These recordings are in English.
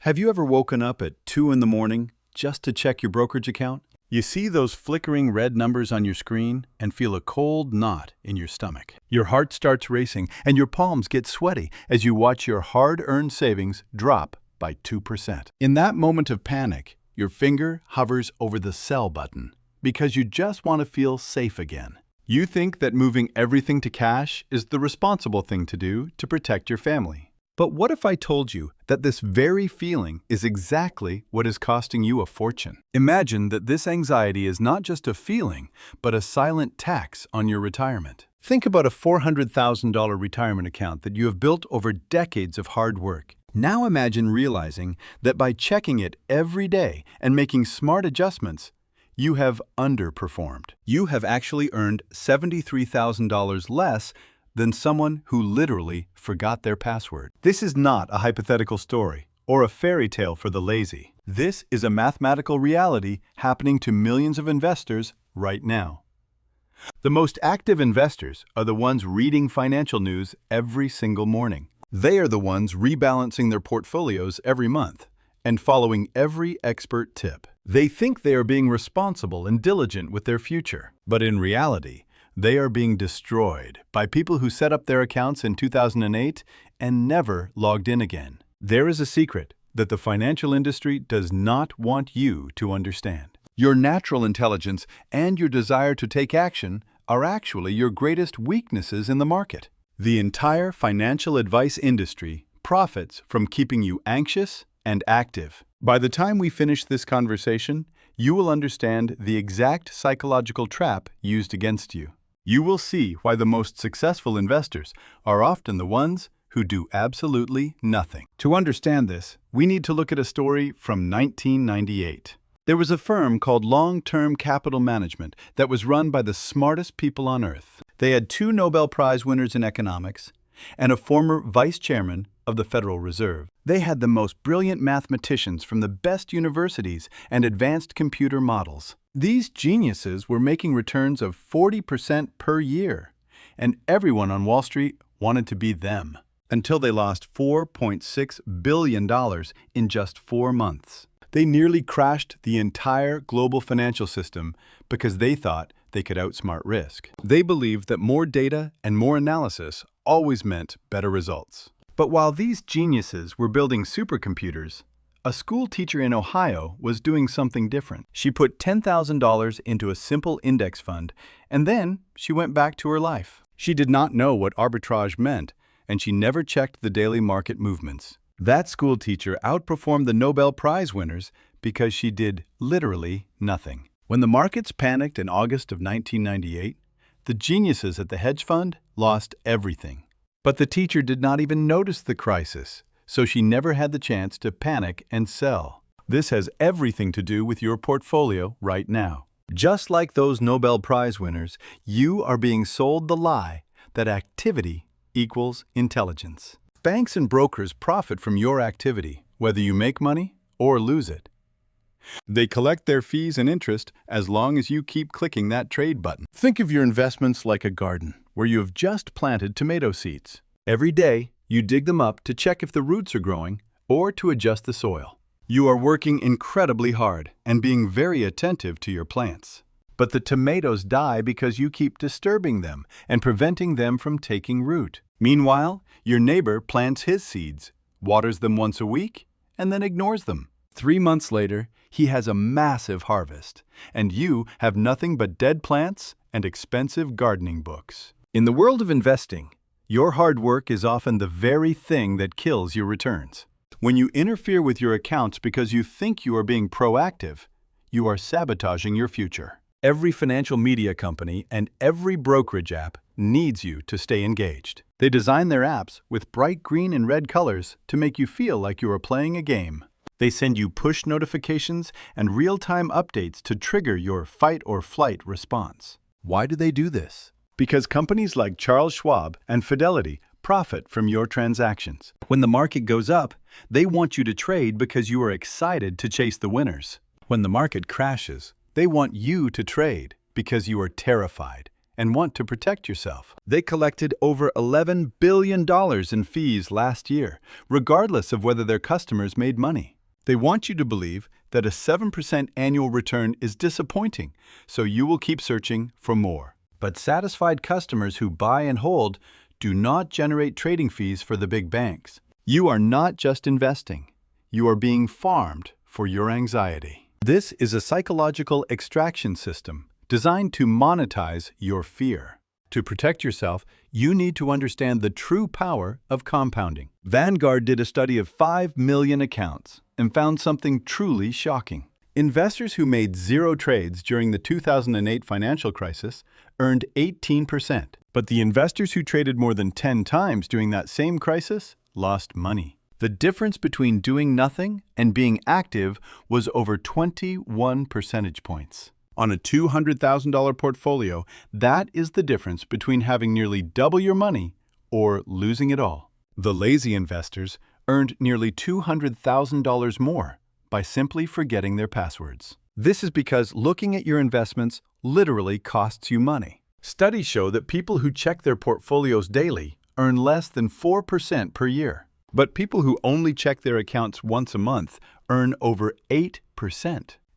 Have you ever woken up at 2 in the morning just to check your brokerage account? You see those flickering red numbers on your screen and feel a cold knot in your stomach. Your heart starts racing and your palms get sweaty as you watch your hard-earned savings drop by 2%. In that moment of panic, your finger hovers over the sell button because you just want to feel safe again. You think that moving everything to cash is the responsible thing to do to protect your family. But what if I told you that this very feeling is exactly what is costing you a fortune? Imagine that this anxiety is not just a feeling, but a silent tax on your retirement. Think about a $400,000 retirement account that you have built over decades of hard work. Now imagine realizing that by checking it every day and making smart adjustments, you have underperformed. You have actually earned $73,000 less than someone who literally forgot their password. This is not a hypothetical story or a fairy tale for the lazy. This is a mathematical reality happening to millions of investors right now. The most active investors are the ones reading financial news every single morning. They are the ones rebalancing their portfolios every month and following every expert tip. They think they are being responsible and diligent with their future, but in reality, they are being destroyed by people who set up their accounts in 2008 and never logged in again. There is a secret that the financial industry does not want you to understand. Your natural intelligence and your desire to take action are actually your greatest weaknesses in the market. The entire financial advice industry profits from keeping you anxious and active. By the time we finish this conversation, you will understand the exact psychological trap used against you. You will see why the most successful investors are often the ones who do absolutely nothing. To understand this, we need to look at a story from 1998. There was a firm called Long-Term Capital Management that was run by the smartest people on earth. They had 2 Nobel Prize winners in economics and a former vice chairman of the Federal Reserve. They had the most brilliant mathematicians from the best universities and advanced computer models. These geniuses were making returns of 40% per year, and everyone on Wall Street wanted to be them, until they lost $4.6 billion in just 4 months. They nearly crashed the entire global financial system because they thought they could outsmart risk. They believed that more data and more analysis always meant better results. But while these geniuses were building supercomputers, a school teacher in Ohio was doing something different. She put $10,000 into a simple index fund, and then she went back to her life. She did not know what arbitrage meant, and she never checked the daily market movements. That school teacher outperformed the Nobel Prize winners because she did literally nothing. When the markets panicked in August of 1998, the geniuses at the hedge fund lost everything. But the teacher did not even notice the crisis, so she never had the chance to panic and sell. This has everything to do with your portfolio right now. Just like those Nobel Prize winners, you are being sold the lie that activity equals intelligence. Banks and brokers profit from your activity, whether you make money or lose it. They collect their fees and interest as long as you keep clicking that trade button. Think of your investments like a garden where you have just planted tomato seeds. Every day, you dig them up to check if the roots are growing or to adjust the soil. You are working incredibly hard and being very attentive to your plants. But the tomatoes die because you keep disturbing them and preventing them from taking root. Meanwhile, your neighbor plants his seeds, waters them once a week, and then ignores them. 3 months later, he has a massive harvest, and you have nothing but dead plants and expensive gardening books. In the world of investing, your hard work is often the very thing that kills your returns. When you interfere with your accounts because you think you are being proactive, you are sabotaging your future. Every financial media company and every brokerage app needs you to stay engaged. They design their apps with bright green and red colors to make you feel like you are playing a game. They send you push notifications and real-time updates to trigger your fight or flight response. Why do they do this? Because companies like Charles Schwab and Fidelity profit from your transactions. When the market goes up, they want you to trade because you are excited to chase the winners. When the market crashes, they want you to trade because you are terrified and want to protect yourself. They collected over $11 billion in fees last year, regardless of whether their customers made money. They want you to believe that a 7% annual return is disappointing, so you will keep searching for more. But satisfied customers who buy and hold do not generate trading fees for the big banks. You are not just investing. You are being farmed for your anxiety. This is a psychological extraction system designed to monetize your fear. To protect yourself, you need to understand the true power of compounding. Vanguard did a study of 5 million accounts and found something truly shocking. Investors who made zero trades during the 2008 financial crisis earned 18%, but the investors who traded more than 10 times during that same crisis lost money. The difference between doing nothing and being active was over 21 percentage points. On a $200,000 portfolio, that is the difference between having nearly double your money or losing it all. The lazy investors earned nearly $200,000 more by simply forgetting their passwords. This is because looking at your investments literally costs you money. Studies show that people who check their portfolios daily earn less than 4% per year. But people who only check their accounts once a month earn over 8%.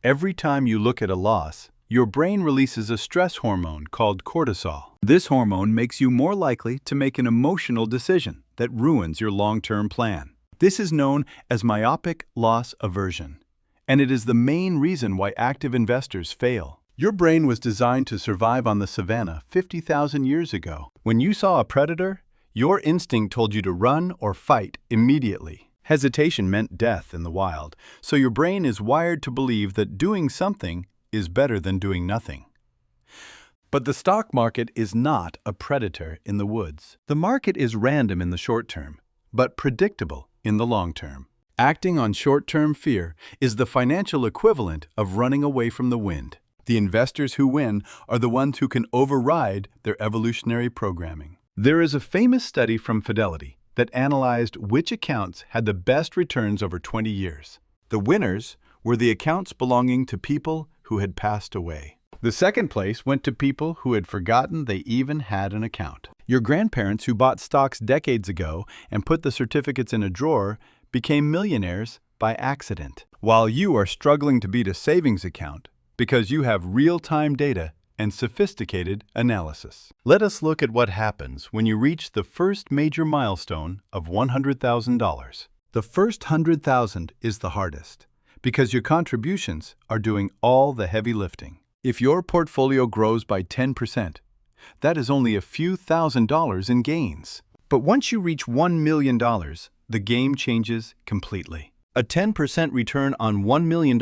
Every time you look at a loss, your brain releases a stress hormone called cortisol. This hormone makes you more likely to make an emotional decision that ruins your long-term plan. This is known as myopic loss aversion, and it is the main reason why active investors fail. Your brain was designed to survive on the savannah 50,000 years ago. When you saw a predator, your instinct told you to run or fight immediately. Hesitation meant death in the wild, so your brain is wired to believe that doing something is better than doing nothing. But the stock market is not a predator in the woods. The market is random in the short term, but predictable in the long term. Acting on short-term fear is the financial equivalent of running away from the wind. The investors who win are the ones who can override their evolutionary programming. There is a famous study from Fidelity that analyzed which accounts had the best returns over 20 years. The winners were the accounts belonging to people who had passed away. The second place went to people who had forgotten they even had an account. Your grandparents who bought stocks decades ago and put the certificates in a drawer became millionaires by accident, while you are struggling to beat a savings account because you have real-time data and sophisticated analysis. Let us look at what happens when you reach the first major milestone of $100,000. The first 100,000 is the hardest because your contributions are doing all the heavy lifting. If your portfolio grows by 10%, that is only a few $1,000s in gains. But once you reach $1 million, the game changes completely. A 10% return on $1 million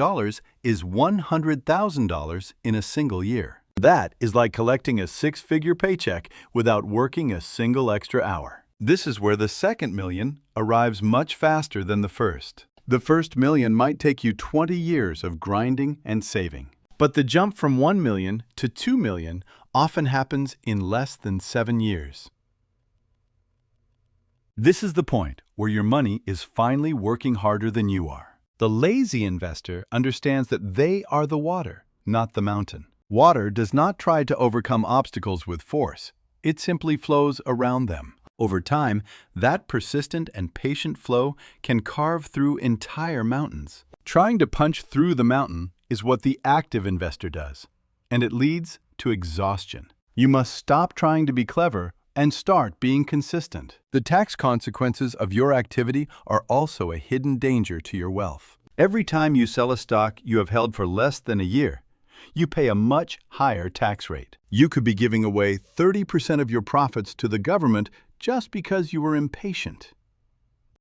is $100,000 in a single year. That is like collecting a six-figure paycheck without working a single extra hour. This is where the second million arrives much faster than the first. The first million might take you 20 years of grinding and saving. But the jump from 1 million to 2 million often happens in less than 7 years. This is the point where your money is finally working harder than you are. The lazy investor understands that they are the water, not the mountain. Water does not try to overcome obstacles with force. It simply flows around them. Over time, that persistent and patient flow can carve through entire mountains. Trying to punch through the mountain is what the active investor does, and it leads to exhaustion. You must stop trying to be clever and start being consistent. The tax consequences of your activity are also a hidden danger to your wealth. Every time you sell a stock you have held for less than a year, you pay a much higher tax rate. You could be giving away 30% of your profits to the government just because you were impatient.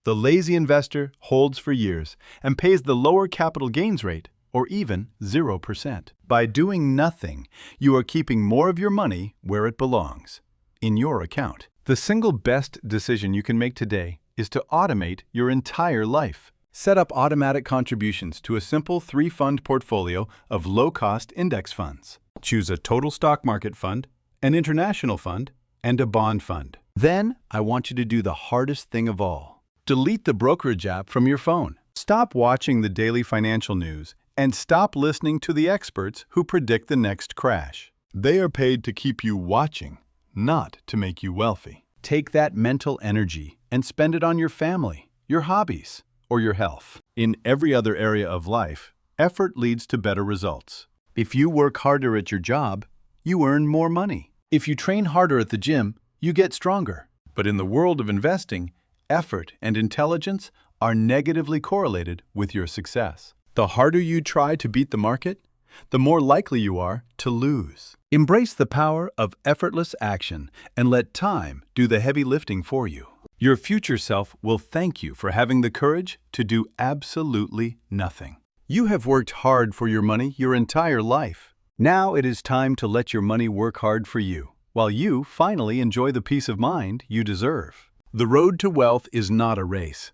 The lazy investor holds for years and pays the lower capital gains rate, or even 0%. By doing nothing, you are keeping more of your money where it belongs, in your account. The single best decision you can make today is to automate your entire life. Set up automatic contributions to a simple 3-fund portfolio of low-cost index funds. Choose a total stock market fund, an international fund, and a bond fund. Then, I want you to do the hardest thing of all. Delete the brokerage app from your phone. Stop watching the daily financial news and stop listening to the experts who predict the next crash. They are paid to keep you watching, not to make you wealthy. Take that mental energy and spend it on your family, your hobbies, or your health. In every other area of life, effort leads to better results. If you work harder at your job, you earn more money. If you train harder at the gym, you get stronger. But in the world of investing, effort and intelligence are negatively correlated with your success. The harder you try to beat the market, the more likely you are to lose. Embrace the power of effortless action and let time do the heavy lifting for you. Your future self will thank you for having the courage to do absolutely nothing. You have worked hard for your money your entire life. Now it is time to let your money work hard for you, while you finally enjoy the peace of mind you deserve. The road to wealth is not a race.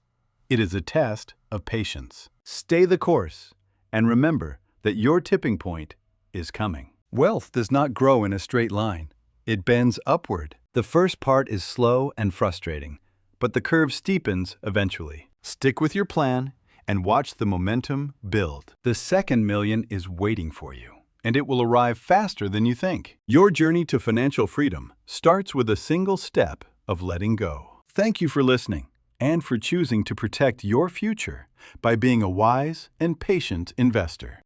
It is a test of patience. Stay the course, and remember that your tipping point is coming. Wealth does not grow in a straight line. It bends upward. The first part is slow and frustrating, but the curve steepens eventually. Stick with your plan and watch the momentum build. The second million is waiting for you, and it will arrive faster than you think. Your journey to financial freedom starts with a single step of letting go. Thank you for listening and for choosing to protect your future by being a wise and patient investor.